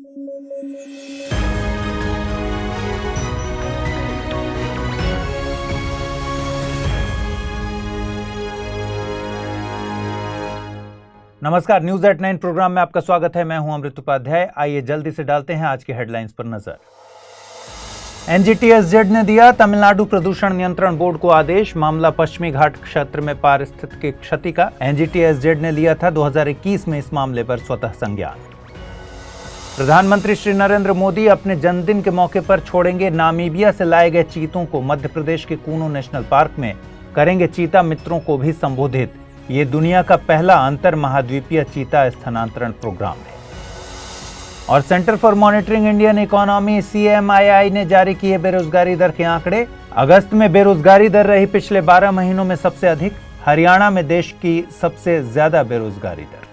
नमस्कार, news at 9 programme में आपका स्वागत है। मैं हूं अमृत उपाध्याय। आइए जल्दी से डालते हैं आज के हेडलाइंस पर नजर। एनजीटीएसजेड ने दिया तमिलनाडु प्रदूषण नियंत्रण बोर्ड को आदेश। मामला पश्चिमी घाट क्षेत्र में पारिस्थितिकी क्षति का। एनजीटीएसजेड ने लिया था 2021 में इस मामले पर स्वतः संज्ञान। प्रधानमंत्री श्री नरेंद्र मोदी अपने जन्मदिन के मौके पर छोड़ेंगे नामीबिया से लाए गए चीतों को। मध्य प्रदेश के कूनो नेशनल पार्क में करेंगे चीता मित्रों को भी संबोधित। ये दुनिया का पहला अंतर महाद्वीपीय चीता स्थानांतरण प्रोग्राम है। और centre for monitoring Indian economy CMII ने जारी किए बेरोजगारी दर के आंकड़े। अगस्त में बेरोजगारी दर रही पिछले 12 महीनों में सबसे अधिक। हरियाणा में देश की सबसे ज्यादा बेरोजगारी दर।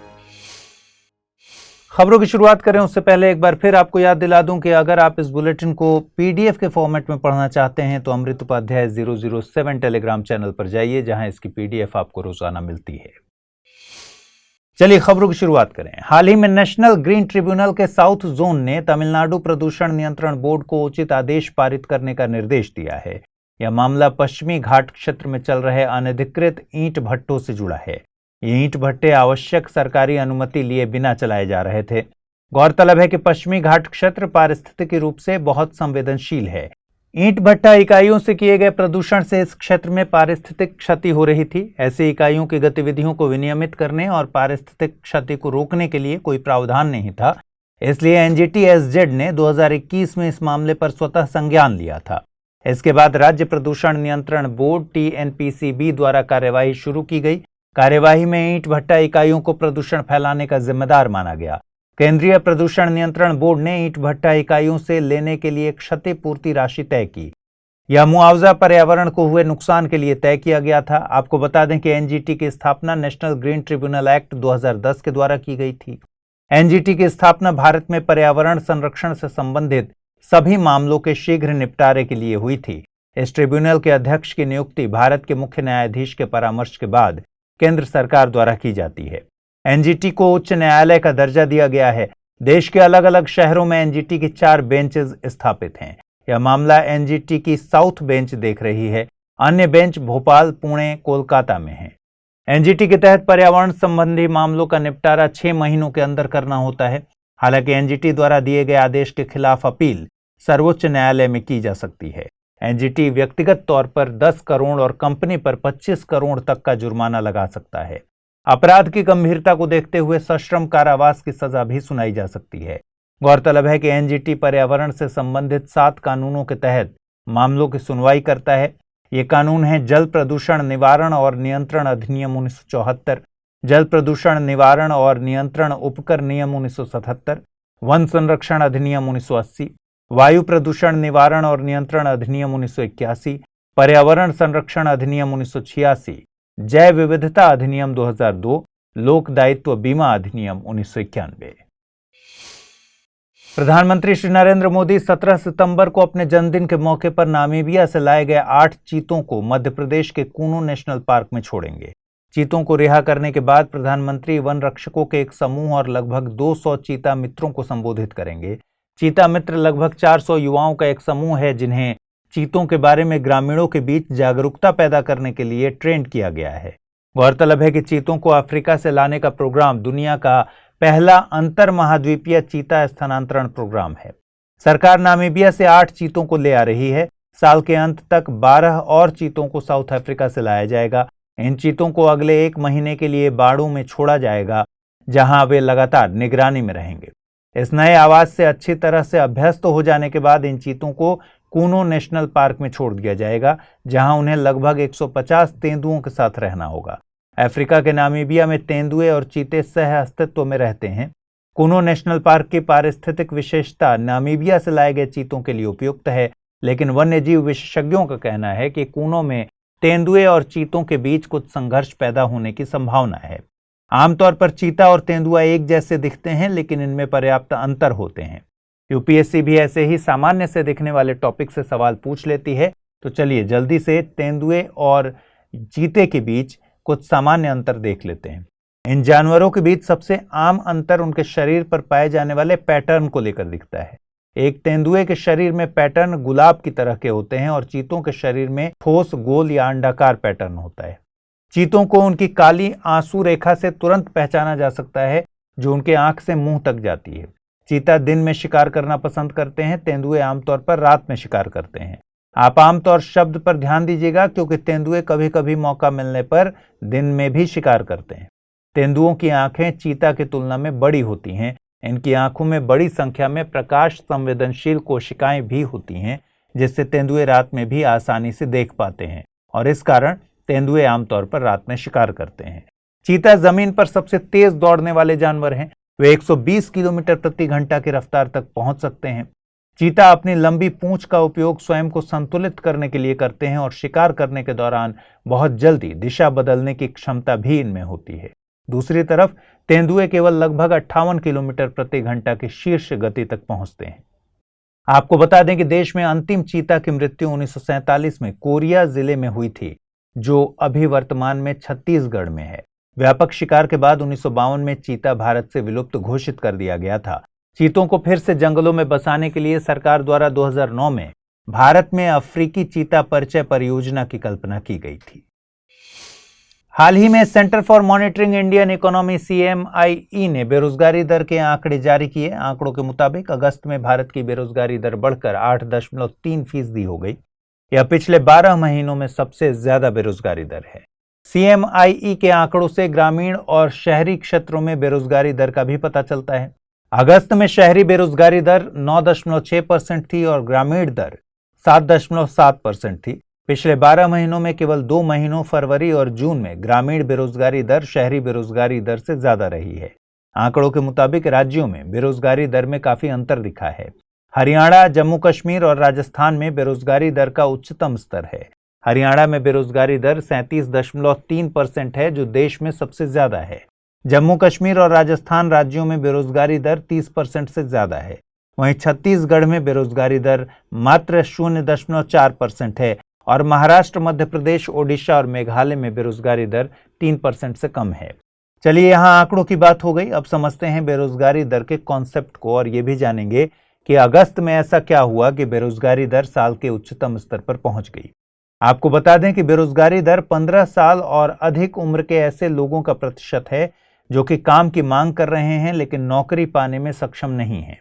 खबरों की शुरुआत करें उससे पहले एक बार फिर आपको याद दिला दूं कि अगर आप इस बुलेटिन को PDF के फॉर्मेट में पढ़ना चाहते हैं तो अमृत उपाध्याय 007 टेलीग्राम चैनल पर जाइए, जहां इसकी PDF आपको रोजाना मिलती है। चलिए खबरों की शुरुआत करें। हाल ही में नेशनल ग्रीन ट्रिब्यूनल के साउथ जोन ने तमिलनाडु प्रदूषण नियंत्रण बोर्ड को उचित आदेश पारित करने का निर्देश दिया है। यह मामला पश्चिमी घाट क्षेत्र में चल रहे अनधिकृत ईंट भट्टों से जुड़ा है। ये ईंट भट्टे आवश्यक सरकारी अनुमति लिए बिना चलाए जा रहे थे। गौरतलब है कि पश्चिमी घाट क्षेत्र पारिस्थितिकी रूप से बहुत संवेदनशील है। ईंट भट्टा इकाइयों से किए गए प्रदूषण से इस क्षेत्र में पारिस्थितिक क्षति हो रही थी। ऐसी इकाइयों की गतिविधियों को विनियमित करने और पारिस्थितिक क्षति को रोकने के लिए कोई प्रावधान नहीं था। इसलिए एनजीटीएसजेड ने 2021 में इस मामले पर स्वतः संज्ञान लिया था। इसके बाद राज्य प्रदूषण नियंत्रण बोर्ड TNPCB द्वारा कार्यवाही शुरू की गई। कार्यवाही में ईंट भट्टा इकाइयों को प्रदूषण फैलाने का जिम्मेदार माना गया। केंद्रीय प्रदूषण नियंत्रण बोर्ड ने ईंट भट्टा इकाइयों से लेने के लिए क्षतिपूर्ति राशि तय की। यह मुआवजा पर्यावरण को हुए नुकसान के लिए तय किया गया था। आपको बता दें कि एनजीटी की स्थापना नेशनल ग्रीन ट्रिब्यूनल एक्ट 2010 के द्वारा की गई थी। एनजीटी की स्थापना भारत में पर्यावरण संरक्षण से संबंधित सभी मामलों के शीघ्र निपटारे के लिए हुई थी। इस ट्रिब्यूनल के अध्यक्ष की नियुक्ति भारत के मुख्य न्यायाधीश के परामर्श के बाद केंद्र सरकार द्वारा की जाती है। एनजीटी को उच्च न्यायालय का दर्जा दिया गया है। देश के अलग अलग शहरों में एनजीटी की 4 बेंचेस स्थापित हैं। यह मामला एनजीटी की साउथ बेंच देख रही है। अन्य बेंच भोपाल, पुणे, कोलकाता में है। एनजीटी के तहत पर्यावरण संबंधी मामलों का निपटारा 6 महीनों के अंदर करना होता है। हालांकि एनजीटी द्वारा दिए गए आदेश के खिलाफ अपील सर्वोच्च न्यायालय में की जा सकती है। एनजीटी व्यक्तिगत तौर पर 10 करोड़ और कंपनी पर 25 करोड़ तक का जुर्माना लगा सकता है। अपराध की गंभीरता को देखते हुए सश्रम कारावास की सजा भी सुनाई जा सकती है। गौरतलब है कि एनजीटी पर्यावरण से संबंधित 7 कानूनों के तहत मामलों की सुनवाई करता है। ये कानून है जल प्रदूषण निवारण और नियंत्रण अधिनियम 1974, जल प्रदूषण निवारण और नियंत्रण उपकर नियम 1977, वन संरक्षण अधिनियम 1980, वायु प्रदूषण निवारण और नियंत्रण अधिनियम 1981, पर्यावरण संरक्षण अधिनियम 1986, जैव विविधता अधिनियम 2002, लोक दायित्व बीमा अधिनियम 1991। प्रधानमंत्री श्री नरेंद्र मोदी 17 सितंबर को अपने जन्मदिन के मौके पर नामीबिया से लाए गए 8 चीतों को मध्य प्रदेश के कूनो नेशनल पार्क में छोड़ेंगे। चीतों को रिहा करने के बाद प्रधानमंत्री वन रक्षकों के एक समूह और लगभग 200 चीता मित्रों को संबोधित करेंगे। चीता मित्र लगभग 400 युवाओं का एक समूह है, जिन्हें चीतों के बारे में ग्रामीणों के बीच जागरूकता पैदा करने के लिए ट्रेंड किया गया है। गौरतलब है कि चीतों को अफ्रीका से लाने का प्रोग्राम दुनिया का पहला अंतर महाद्वीपीय चीता स्थानांतरण प्रोग्राम है। सरकार नामीबिया से 8 चीतों को ले आ रही है। साल के अंत तक 12 और चीतों को साउथ अफ्रीका से लाया जाएगा। इन चीतों को अगले 1 महीने के लिए बाड़ों में छोड़ा जाएगा, जहां वे लगातार निगरानी में रहेंगे। इस नए आवास से अच्छी तरह से अभ्यस्त हो जाने के बाद इन चीतों को कूनो नेशनल पार्क में छोड़ दिया जाएगा, जहां उन्हें लगभग 150 तेंदुओं के साथ रहना होगा। अफ्रीका के नामीबिया में तेंदुए और चीते सह अस्तित्व में रहते हैं। कूनो नेशनल पार्क की पारिस्थितिक विशेषता नामीबिया से लाए गए चीतों के लिए उपयुक्त है, लेकिन वन्यजीव विशेषज्ञों का कहना है कि कूनो में तेंदुए और चीतों के बीच कुछ संघर्ष पैदा होने की संभावना है। आमतौर पर चीता और तेंदुआ एक जैसे दिखते हैं, लेकिन इनमें पर्याप्त अंतर होते हैं। यूपीएससी भी ऐसे ही सामान्य से दिखने वाले टॉपिक से सवाल पूछ लेती है। तो चलिए जल्दी से तेंदुए और चीते के बीच कुछ सामान्य अंतर देख लेते हैं। इन जानवरों के बीच सबसे आम अंतर उनके शरीर पर पाए जाने वाले पैटर्न को लेकर दिखता है। एक तेंदुए के शरीर में पैटर्न गुलाब की तरह के होते हैं और चीतों के शरीर में ठोस गोल या अंडाकार पैटर्न होता है। चीतों को उनकी काली आंसू रेखा से तुरंत पहचाना जा सकता है, जो उनके आंख से मुंह तक जाती है। चीता दिन में शिकार करना पसंद करते हैं, तेंदुए आमतौर पर रात में शिकार करते हैं। आप आमतौर शब्द पर ध्यान दीजिएगा, क्योंकि तेंदुए कभी कभी मौका मिलने पर दिन में भी शिकार करते हैं। तेंदुओं की आंखें चीता की तुलना में बड़ी होती हैं। इनकी आंखों में बड़ी संख्या में प्रकाश संवेदनशील कोशिकाएं भी होती हैं, जिससे तेंदुए रात में भी आसानी से देख पाते हैं और इस कारण तेंदुए आमतौर पर रात में शिकार करते हैं। चीता जमीन पर सबसे तेज दौड़ने वाले जानवर हैं। वे 120 किलोमीटर प्रति घंटा की रफ्तार तक पहुंच सकते हैं। चीता अपनी लंबी पूंछ का उपयोग स्वयं को संतुलित करने के लिए करते हैं और शिकार करने के दौरान बहुत जल्दी दिशा बदलने की क्षमता भी इनमें होती है। दूसरी तरफ तेंदुए केवल लगभग 58 किलोमीटर प्रति घंटा की शीर्ष गति तक पहुंचते हैं। आपको बता दें कि देश में अंतिम चीता की मृत्यु 1947 में कोरिया जिले में हुई थी, जो अभी वर्तमान में छत्तीसगढ़ में है। व्यापक शिकार के बाद 1952 में चीता भारत से विलुप्त घोषित कर दिया गया था। चीतों को फिर से जंगलों में बसाने के लिए सरकार द्वारा 2009 में भारत में अफ्रीकी चीता परिचय परियोजना की कल्पना की गई थी। हाल ही में centre for monitoring Indian economy CMIE ने बेरोजगारी दर के आंकड़े जारी किए। आंकड़ों के मुताबिक अगस्त में भारत की बेरोजगारी दर बढ़कर 8.3% हो गई। यह पिछले 12 महीनों में सबसे ज्यादा बेरोजगारी दर है। CMIE के आंकड़ों से ग्रामीण और शहरी क्षेत्रों में बेरोजगारी दर का भी पता चलता है। अगस्त में शहरी बेरोजगारी दर 9.6% थी और ग्रामीण दर 7.7% थी। पिछले 12 महीनों में केवल 2 महीनों फरवरी और जून में ग्रामीण बेरोजगारी दर शहरी बेरोजगारी दर से ज्यादा रही है। आंकड़ों के मुताबिक राज्यों में बेरोजगारी दर में काफी अंतर दिखा है। हरियाणा, जम्मू कश्मीर और राजस्थान में बेरोजगारी दर का उच्चतम स्तर है। हरियाणा में बेरोजगारी दर 37.3% है, जो देश में सबसे ज्यादा है। जम्मू कश्मीर और राजस्थान राज्यों में बेरोजगारी दर 30% से ज्यादा है। वहीं छत्तीसगढ़ में बेरोजगारी दर मात्र 0.4% है और महाराष्ट्र, मध्य प्रदेश, ओडिशा और मेघालय में बेरोजगारी दर 3% से कम है। चलिए, यहाँ आंकड़ों की बात हो गई। अब समझते हैं बेरोजगारी दर के कॉन्सेप्ट को और ये भी जानेंगे कि अगस्त में ऐसा क्या हुआ कि बेरोजगारी दर साल के उच्चतम स्तर पर पहुंच गई। आपको बता दें कि बेरोजगारी दर 15 साल और अधिक उम्र के ऐसे लोगों का प्रतिशत है जो कि काम की मांग कर रहे हैं लेकिन नौकरी पाने में सक्षम नहीं है।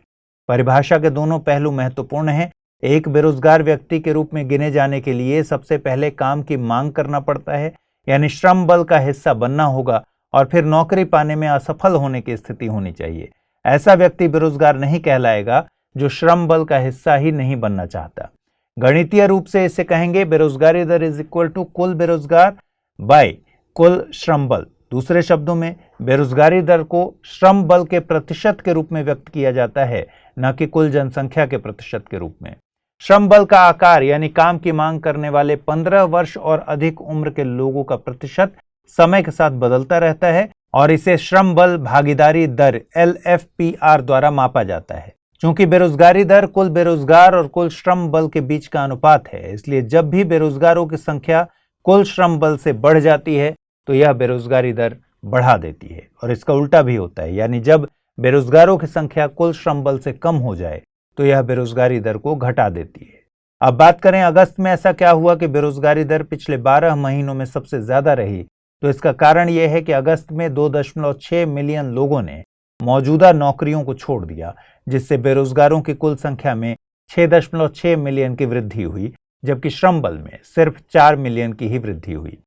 परिभाषा के दोनों पहलू महत्वपूर्ण हैं। एक बेरोजगार व्यक्ति के रूप में गिने जाने के लिए सबसे पहले काम की मांग करना पड़ता है, यानी श्रम बल का हिस्सा बनना होगा, और फिर नौकरी पाने में असफल होने की स्थिति होनी चाहिए। ऐसा व्यक्ति बेरोजगार नहीं कहलाएगा जो श्रम बल का हिस्सा ही नहीं बनना चाहता। गणितीय रूप से इसे कहेंगे बेरोजगारी दर इज इक्वल टू कुल बेरोजगार बाय कुल श्रम बल। दूसरे शब्दों में बेरोजगारी दर को श्रम बल के प्रतिशत के रूप में व्यक्त किया जाता है, न कि कुल जनसंख्या के प्रतिशत के रूप में। श्रम बल का आकार यानी काम की मांग करने वाले 15 वर्ष और अधिक उम्र के लोगों का प्रतिशत समय के साथ बदलता रहता है और इसे श्रम बल भागीदारी दर LFPR द्वारा मापा जाता है। चूंकि बेरोजगारी दर कुल बेरोजगार और कुल श्रम बल के बीच का अनुपात है, इसलिए जब भी बेरोजगारों की संख्या कुल श्रम बल से बढ़ जाती है तो यह बेरोजगारी दर बढ़ा देती है, और इसका उल्टा भी होता है, यानी जब बेरोजगारों की संख्या कुल श्रम बल से कम हो जाए तो यह बेरोजगारी दर को घटा देती है। अब बात करें अगस्त में ऐसा क्या हुआ कि बेरोजगारी दर पिछले 12 महीनों में सबसे ज्यादा रही, तो इसका कारण यह है कि अगस्त में 2.6 मिलियन लोगों ने मौजूदा नौकरियों को छोड़ दिया, जिससे बेरोजगारों की कुल संख्या में 6.6 मिलियन की वृद्धि हुई, जबकि श्रम बल में सिर्फ 4 मिलियन की ही वृद्धि हुई।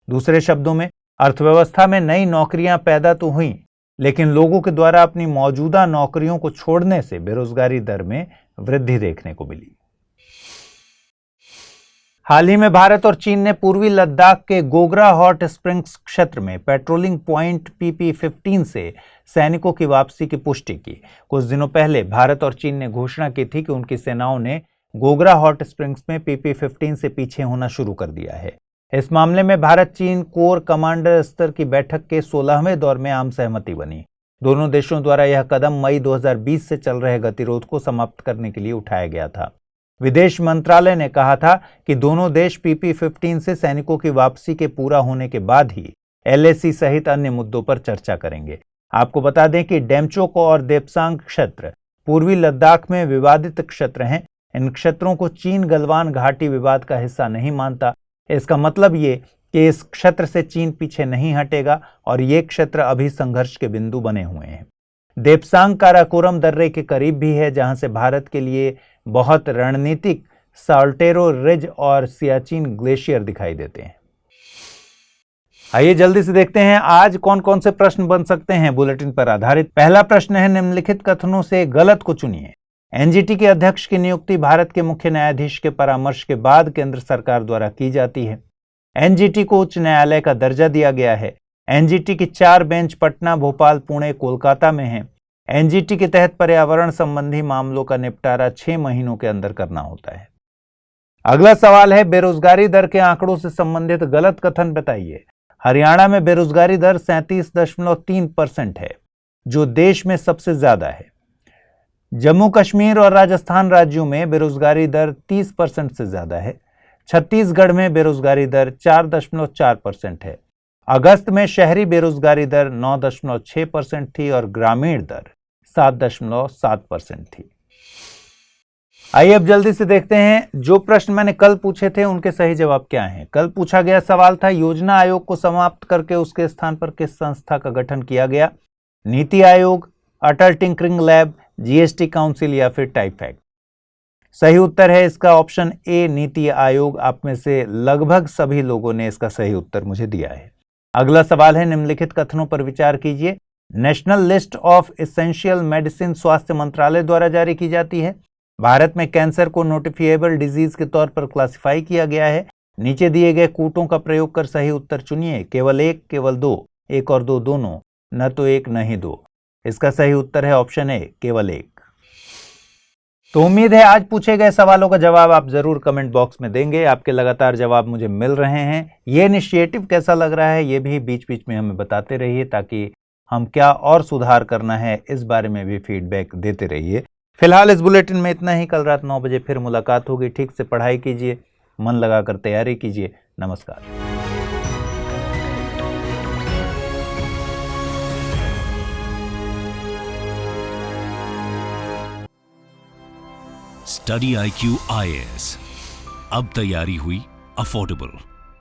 दूसरे शब्दों में अर्थव्यवस्था में नई नौकरियां पैदा तो हुई, लेकिन लोगों के द्वारा अपनी मौजूदा नौकरियों को छोड़ने से बेरोजगारी दर में वृद्धि देखने को मिली। हाल ही में भारत और चीन ने पूर्वी लद्दाख के गोगरा हॉट स्प्रिंग्स क्षेत्र में पेट्रोलिंग पॉइंट PP-15 से सैनिकों की वापसी की पुष्टि की। कुछ दिनों पहले भारत और चीन ने घोषणा की थी कि उनकी सेनाओं ने गोगरा हॉट स्प्रिंग्स में PP-15 से पीछे होना शुरू कर दिया है। इस मामले में भारत चीन कोर कमांडर स्तर की बैठक के 16वें दौर में आम सहमति बनी। दोनों देशों द्वारा यह कदम मई 2020 से चल रहे गतिरोध को समाप्त करने के लिए उठाया गया था। विदेश मंत्रालय ने कहा था कि दोनों देश PP-15 से सैनिकों की वापसी के पूरा होने के बाद ही LAC सहित अन्य मुद्दों पर चर्चा करेंगे। आपको बता दें कि डेमचोक और देप्सांग क्षेत्र पूर्वी लद्दाख में विवादित क्षेत्र हैं। इन क्षेत्रों को चीन गलवान घाटी विवाद का हिस्सा नहीं मानता। इसका मतलब ये कि इस क्षेत्र से चीन पीछे नहीं हटेगा और ये क्षेत्र अभी संघर्ष के बिंदु बने हुए हैं। देप्सांग काराकोरम दर्रे के करीब भी है, जहां से भारत के लिए बहुत रणनीतिक साल्टेरो रिज और सियाचिन ग्लेशियर दिखाई देते हैं। आइए जल्दी से देखते हैं आज कौन कौन से प्रश्न बन सकते हैं बुलेटिन पर आधारित। पहला प्रश्न है, निम्नलिखित कथनों से गलत को चुनिए। एनजीटी के अध्यक्ष की नियुक्ति भारत के मुख्य न्यायाधीश के परामर्श के बाद केंद्र सरकार द्वारा की जाती है। एनजीटी को उच्च न्यायालय का दर्जा दिया गया है। एनजीटी की 4 बेंच पटना, भोपाल, पुणे, कोलकाता में है। एनजीटी के तहत पर्यावरण संबंधी मामलों का निपटारा 6 महीनों के अंदर करना होता है। अगला सवाल है, बेरोजगारी दर के आंकड़ों से संबंधित गलत कथन बताइए। हरियाणा में बेरोजगारी दर 37.3% है, जो देश में सबसे ज्यादा है। जम्मू कश्मीर और राजस्थान राज्यों में बेरोजगारी दर 30% से ज्यादा है। छत्तीसगढ़ में बेरोजगारी दर 4.4% है। अगस्त में शहरी बेरोजगारी दर 9.6% थी और ग्रामीण दर 7.7% थी। आइए अब जल्दी से देखते हैं जो प्रश्न मैंने कल पूछे थे उनके सही जवाब क्या हैं। कल पूछा गया सवाल था, योजना आयोग को समाप्त करके उसके स्थान पर किस संस्था का गठन किया गया? नीति आयोग, अटल टिंकरिंग लैब, जीएसटी काउंसिल या फिर टाइफैक्ट? सही उत्तर है इसका ऑप्शन ए, नीति आयोग। आप में से लगभग सभी लोगों ने इसका सही उत्तर मुझे दिया है। अगला सवाल है, निम्नलिखित कथनों पर विचार कीजिए। National list of essential medicine स्वास्थ्य मंत्रालय द्वारा जारी की जाती है। भारत में कैंसर को नोटिफिएबल डिजीज के तौर पर क्लासिफाई किया गया है। नीचे दिए गए कूटों का प्रयोग कर सही उत्तर चुनिए। केवल 1, केवल 2, 1 और 2 दोनों, न तो 1 न ही 2। इसका सही उत्तर है ऑप्शन ए, केवल 1। तो उम्मीद है आज पूछे गए सवालों का जवाब आप जरूर कमेंट बॉक्स में देंगे। आपके लगातार जवाब मुझे मिल रहे हैं। ये इनिशिएटिव कैसा लग रहा है ये भी बीच बीच में हमें बताते रहिए, ताकि हम क्या और सुधार करना है इस बारे में भी फीडबैक देते रहिए। फिलहाल इस बुलेटिन में इतना ही। कल रात 9 बजे फिर मुलाकात होगी। ठीक से पढ़ाई कीजिए, मन लगाकर तैयारी कीजिए। नमस्कार। स्टडी IQ IAS, अब तैयारी हुई अफोर्डेबल।